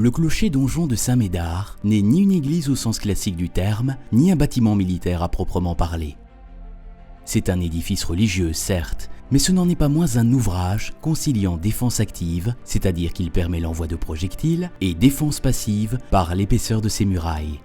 Le clocher-donjon de Saint-Médard n'est ni une église au sens classique du terme, ni un bâtiment militaire à proprement parler. C'est un édifice religieux, certes, mais ce n'en est pas moins un ouvrage conciliant défense active, c'est-à-dire qu'il permet l'envoi de projectiles, et défense passive par l'épaisseur de ses murailles.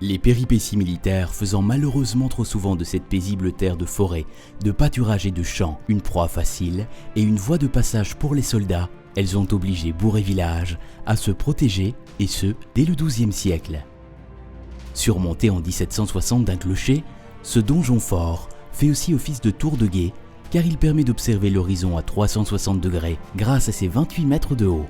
Les péripéties militaires faisant malheureusement trop souvent de cette paisible terre de forêt, de pâturage et de champs une proie facile et une voie de passage pour les soldats, elles ont obligé bourg et village à se protéger, et ce, dès le XIIe siècle. Surmonté en 1760 d'un clocher, ce donjon fort fait aussi office de tour de guet, car il permet d'observer l'horizon à 360 degrés grâce à ses 28 mètres de haut.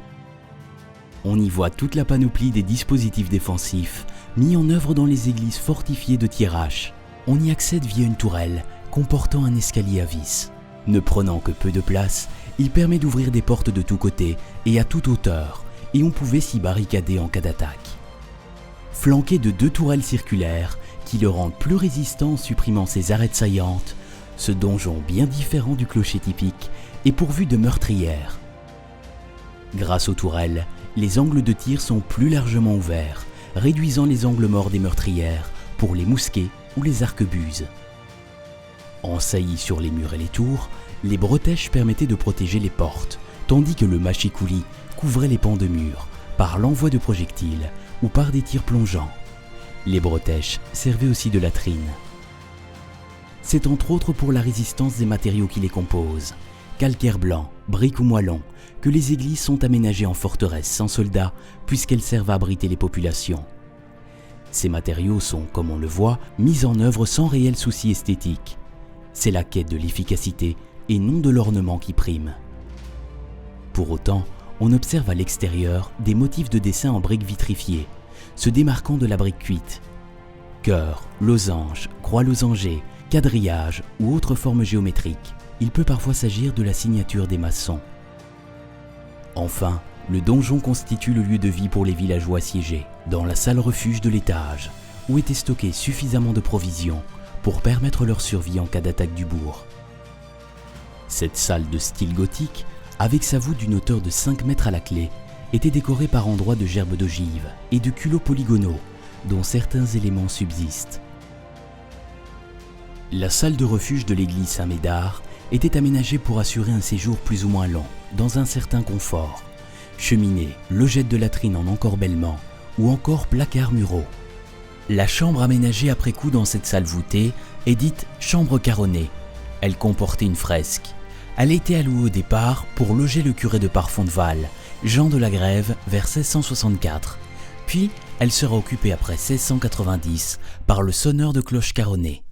On y voit toute la panoplie des dispositifs défensifs mis en œuvre dans les églises fortifiées de Thiérache. On y accède via une tourelle comportant un escalier à vis. Ne prenant que peu de place, il permet d'ouvrir des portes de tous côtés et à toute hauteur, et on pouvait s'y barricader en cas d'attaque. Flanqué de 2 tourelles circulaires qui le rendent plus résistant en supprimant ses arêtes saillantes, ce donjon bien différent du clocher typique est pourvu de meurtrières. Grâce aux tourelles, les angles de tir sont plus largement ouverts, réduisant les angles morts des meurtrières pour les mousquets ou les arquebuses. En saillie sur les murs et les tours, les bretèches permettaient de protéger les portes, tandis que le mâchicoulis couvrait les pans de murs par l'envoi de projectiles ou par des tirs plongeants. Les bretèches servaient aussi de latrines. C'est entre autres pour la résistance des matériaux qui les composent, calcaire blanc, briques ou moellons, que les églises sont aménagées en forteresses sans soldats puisqu'elles servent à abriter les populations. Ces matériaux sont, comme on le voit, mis en œuvre sans réel souci esthétique. C'est la quête de l'efficacité et non de l'ornement qui prime. Pour autant, on observe à l'extérieur des motifs de dessin en briques vitrifiées, se démarquant de la brique cuite. Cœur, losange, croix losangée, quadrillage ou autres formes géométriques. Il peut parfois s'agir de la signature des maçons. Enfin, le donjon constitue le lieu de vie pour les villageois assiégés, dans la salle refuge de l'étage, où étaient stockées suffisamment de provisions pour permettre leur survie en cas d'attaque du bourg. Cette salle de style gothique, avec sa voûte d'une hauteur de 5 mètres à la clé, était décorée par endroits de gerbes d'ogives et de culots polygonaux, dont certains éléments subsistent. La salle de refuge de l'église Saint-Médard était aménagée pour assurer un séjour plus ou moins long, dans un certain confort. Cheminée, logette de latrine en encorbellement ou encore placards muraux. La chambre aménagée après coup dans cette salle voûtée est dite chambre carronnée. Elle comportait une fresque. Elle a été allouée au départ pour loger le curé de Parfondeval, Jean de la Grève, vers 1664. Puis, elle sera occupée après 1690 par le sonneur de cloches carronnées.